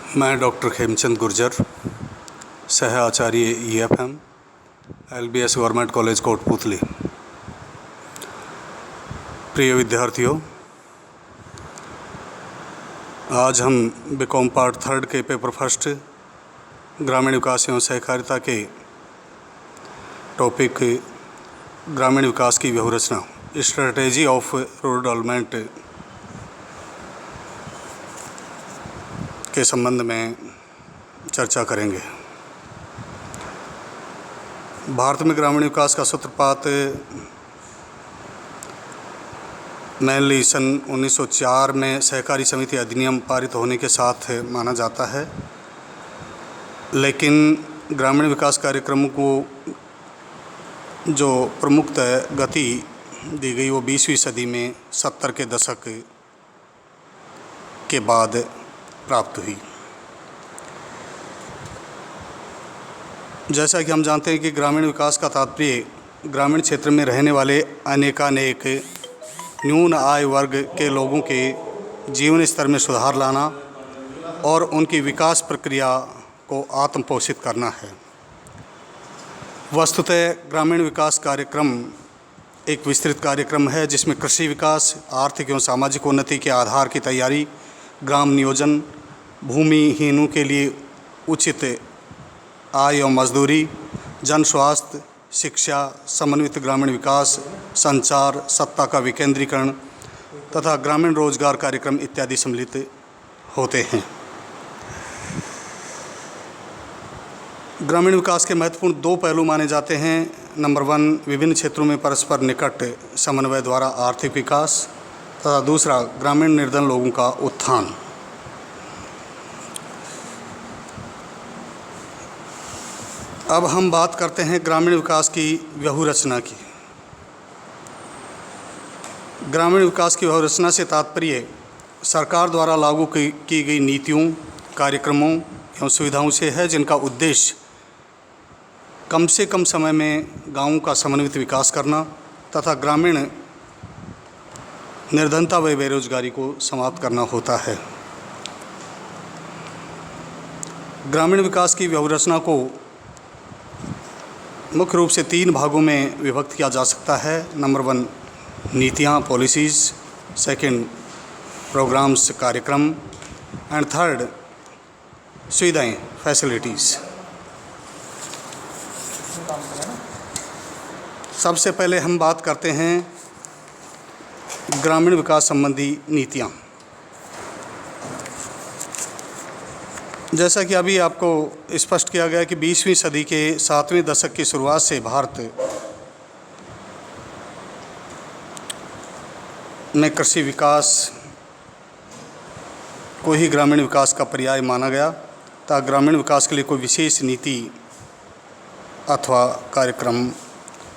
मैं डॉक्टर खेमचंद गुर्जर, सह आचार्य EFM, LBS government college Kotputli. प्रिय विद्यार्थियों, आज हम BCom पार्ट 3 के पेपर फर्स्ट ग्रामीण विकास एवं सहकारिता के टॉपिक ग्रामीण विकास की व्यूहरचना, स्ट्रेटेजी ऑफ रूरल डेवलपमेंट के संबंध में चर्चा करेंगे। भारत में ग्रामीण विकास का सूत्रपात मेनली सन 1904 में सहकारी समिति अधिनियम पारित होने के साथ माना जाता है, लेकिन ग्रामीण विकास कार्यक्रमों को जो प्रमुख गति दी गई वो 20वीं सदी में 70 के दशक के बाद प्राप्त हुई। जैसा कि हम जानते हैं कि ग्रामीण विकास का तात्पर्य ग्रामीण क्षेत्र में रहने वाले अनेकानेक न्यून आय वर्ग के लोगों के जीवन स्तर में सुधार लाना और उनकी विकास प्रक्रिया को आत्मपोषित करना है। वस्तुतः ग्रामीण विकास कार्यक्रम एक विस्तृत कार्यक्रम है जिसमें कृषि विकास, आर्थिक एवं सामाजिक उन्नति के आधार की तैयारी, ग्राम नियोजन, भूमिहीनों के लिए उचित आय एवं मजदूरी, जन स्वास्थ्य, शिक्षा, समन्वित ग्रामीण विकास, संचार, सत्ता का विकेंद्रीकरण तथा ग्रामीण रोजगार कार्यक्रम इत्यादि सम्मिलित होते हैं। ग्रामीण विकास के महत्वपूर्ण 2 पहलू माने जाते हैं। नंबर 1, विभिन्न क्षेत्रों में परस्पर निकट समन्वय द्वारा आर्थिक विकास तथा दूसरा, ग्रामीण निर्धन लोगों का उत्थान। अब हम बात करते हैं ग्रामीण विकास की व्यूहरचना की। ग्रामीण विकास की व्यूहरचना से तात्पर्य सरकार द्वारा लागू की गई नीतियों, कार्यक्रमों एवं सुविधाओं से है, जिनका उद्देश्य कम से कम समय में गांवों का समन्वित विकास करना तथा ग्रामीण निर्धनता व बेरोजगारी को समाप्त करना होता है। ग्रामीण विकास की व्यूहरचना को मुख्य रूप से 3 भागों में विभक्त किया जा सकता है। नंबर 1, नीतियाँ, पॉलिसीज़, सेकंड, प्रोग्राम्स, कार्यक्रम, एंड थर्ड, सुविधाएं, फैसिलिटीज़। सबसे पहले हम बात करते हैं ग्रामीण विकास संबंधी नीतियाँ। जैसा कि अभी आपको स्पष्ट किया गया कि 20वीं सदी के 7वें दशक की शुरुआत से भारत में कृषि विकास को ही ग्रामीण विकास का पर्याय माना गया तथा ग्रामीण विकास के लिए कोई विशेष नीति अथवा कार्यक्रम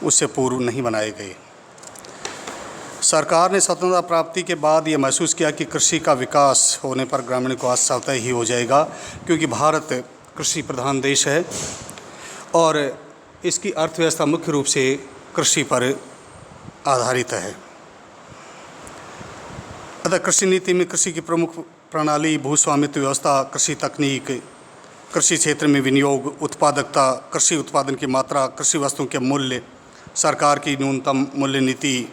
उससे पूर्व नहीं बनाए गए। सरकार ने स्वतंत्रता प्राप्ति के बाद ये महसूस किया कि कृषि का विकास होने पर ग्रामीण विकास स्वतः ही हो जाएगा, क्योंकि भारत कृषि प्रधान देश है और इसकी अर्थव्यवस्था मुख्य रूप से कृषि पर आधारित है। अतः कृषि नीति में कृषि की प्रमुख प्रणाली, भूस्वामित्व व्यवस्था, कृषि तकनीक, कृषि क्षेत्र में विनियोग, उत्पादकता, कृषि उत्पादन की मात्रा, कृषि वस्तुओं के मूल्य, सरकार की न्यूनतम मूल्य नीति,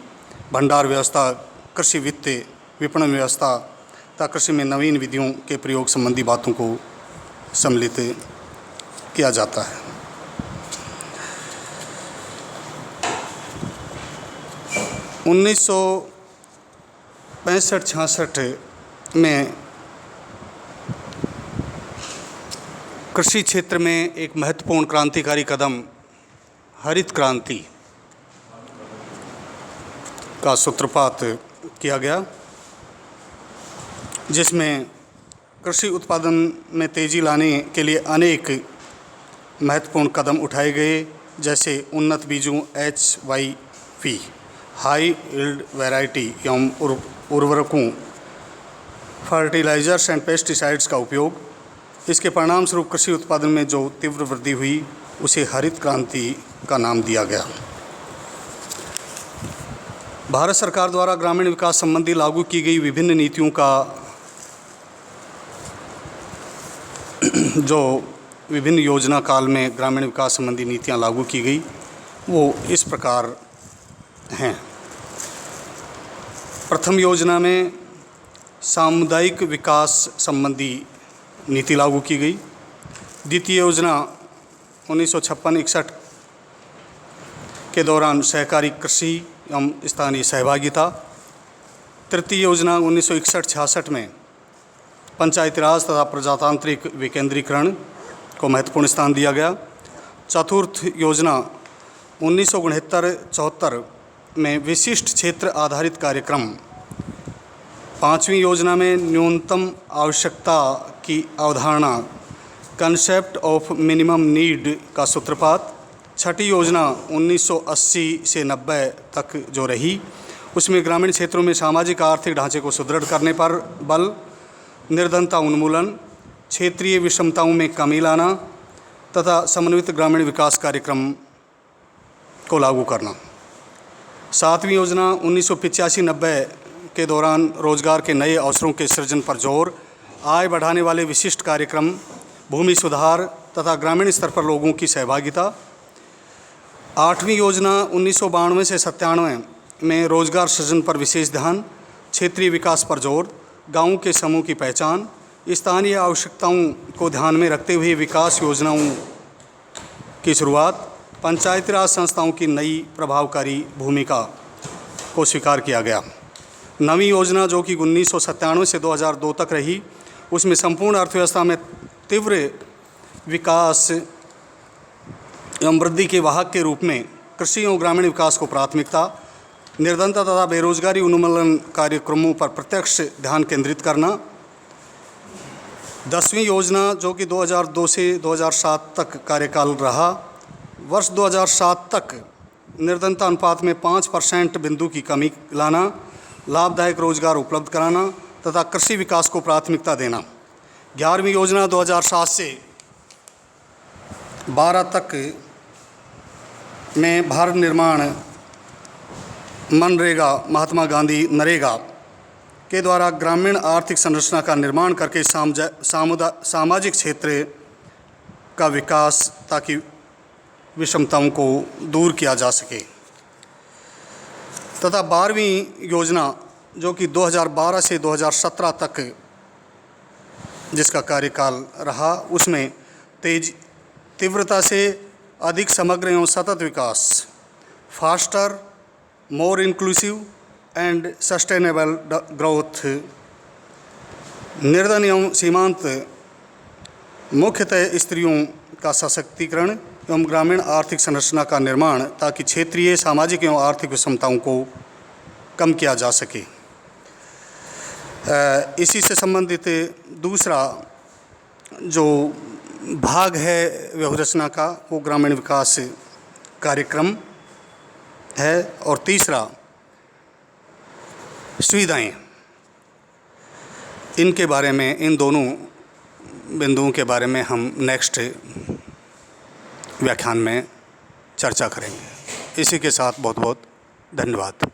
भंडार व्यवस्था, कृषि वित्त, विपणन व्यवस्था तथा कृषि में नवीन विधियों के प्रयोग संबंधी बातों को सम्मिलित किया जाता है। उन्नीस 65-66 में कृषि क्षेत्र में एक महत्वपूर्ण क्रांतिकारी कदम हरित क्रांति का सूत्रपात किया गया, जिसमें कृषि उत्पादन में तेज़ी लाने के लिए अनेक महत्वपूर्ण कदम उठाए गए, जैसे उन्नत बीजों HYP, हाई यील्ड वैरायटी एवं उर्वरकों, फर्टिलाइजर्स एंड पेस्टिसाइड्स का उपयोग। इसके परिणाम स्वरूप कृषि उत्पादन में जो तीव्र वृद्धि हुई उसे हरित क्रांति का नाम दिया गया। भारत सरकार द्वारा ग्रामीण विकास संबंधी लागू की गई विभिन्न नीतियों का जो विभिन्न योजना काल में ग्रामीण विकास संबंधी नीतियां लागू की गई वो इस प्रकार हैं। प्रथम योजना में सामुदायिक विकास संबंधी नीति लागू की गई। द्वितीय योजना 1956-61 के दौरान सहकारी कृषि एवं स्थानीय सहभागिता। तृतीय योजना 1961-66 में पंचायती राज तथा प्रजातांत्रिक विकेंद्रीकरण को महत्वपूर्ण स्थान दिया गया। चतुर्थ योजना 1969-74 में विशिष्ट क्षेत्र आधारित कार्यक्रम। पांचवीं योजना में न्यूनतम आवश्यकता की अवधारणा कंसेप्ट ऑफ मिनिमम नीड का सूत्रपात। छठी योजना 1980 से 90 तक जो रही उसमें ग्रामीण क्षेत्रों में सामाजिक आर्थिक ढांचे को सुदृढ़ करने पर बल, निर्धनता उन्मूलन, क्षेत्रीय विषमताओं में कमी लाना तथा समन्वित ग्रामीण विकास कार्यक्रम को लागू करना। सातवीं योजना 1985-90 के दौरान रोजगार के नए अवसरों के सृजन पर जोर, आय बढ़ाने वाले विशिष्ट कार्यक्रम, भूमि सुधार तथा ग्रामीण स्तर पर लोगों की सहभागिता। आठवीं योजना 1992 से 97 में रोजगार सृजन पर विशेष ध्यान, क्षेत्रीय विकास पर जोर, गाँवों के समूह की पहचान, स्थानीय आवश्यकताओं को ध्यान में रखते हुए विकास योजनाओं की शुरुआत, पंचायती राज संस्थाओं की नई प्रभावकारी भूमिका को स्वीकार किया गया। नवीं योजना जो कि 1997 से 2002 तक रही उसमें संपूर्ण अर्थव्यवस्था में तीव्र विकास एवं वृद्धि के वाहक के रूप में कृषि एवं ग्रामीण विकास को प्राथमिकता, निर्धनता तथा बेरोजगारी उन्मूलन कार्यक्रमों पर प्रत्यक्ष ध्यान केंद्रित करना। 10वीं योजना जो कि 2002 से 2007 तक कार्यकाल रहा, वर्ष 2007 तक निर्धनता अनुपात में 5% बिंदु की कमी लाना, लाभदायक रोजगार उपलब्ध कराना तथा कृषि विकास को प्राथमिकता देना। 11वीं योजना 2007 से 12 तक में भारत निर्माण, मनरेगा, महात्मा गांधी नरेगा के द्वारा ग्रामीण आर्थिक संरचना का निर्माण करके सामाजिक क्षेत्र का विकास ताकि विषमताओं को दूर किया जा सके तथा 12वीं योजना जो कि 2012 से 2017 तक जिसका कार्यकाल रहा उसमें तीव्रता से अधिक समग्र एवं सतत विकास, faster, more inclusive and sustainable growth, निर्धन एवं सीमांत मुख्यतः स्त्रियों का सशक्तिकरण एवं ग्रामीण आर्थिक संरचना का निर्माण ताकि क्षेत्रीय सामाजिक एवं आर्थिक विषमताओं को कम किया जा सके। इसी से संबंधित दूसरा जो भाग है व्यवस्था का वो ग्रामीण विकास कार्यक्रम है और तीसरा सुविधाएं। इनके बारे में, इन दोनों बिंदुओं के बारे में हम नेक्स्ट व्याख्यान में चर्चा करेंगे। इसी के साथ बहुत बहुत धन्यवाद।